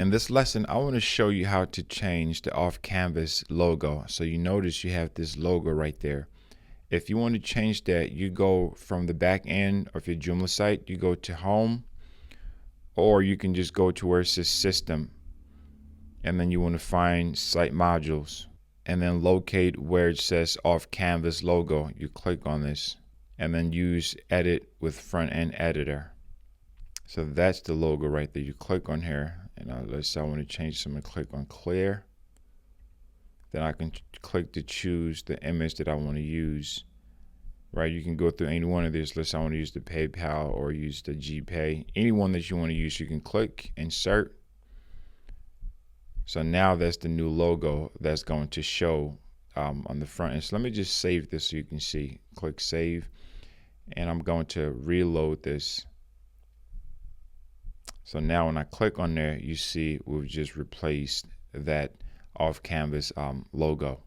In this lesson, I want to show you how to change the off-canvas logo. So you notice you have this logo right there. If you want to change that, you go from the back end of your Joomla site, you go to Home, or you can just go to where it says System, and then you want to find Site Modules, and then locate where it says Off-Canvas Logo. You click on this, and then use Edit with Front-End Editor. So that's the logo right there. You click on here, and let's say I want to change something. Click on Clear. Then I can click to choose the image that I want to use. Right, you can go through any one of these. Let's say I want to use the PayPal or use the GPay. Any one that you want to use, you can click Insert. So now that's the new logo that's going to show on the front end. So let me just save this so you can see. Click Save, and I'm going to reload this. So now when I click on there, you see we've just replaced that off-canvas logo.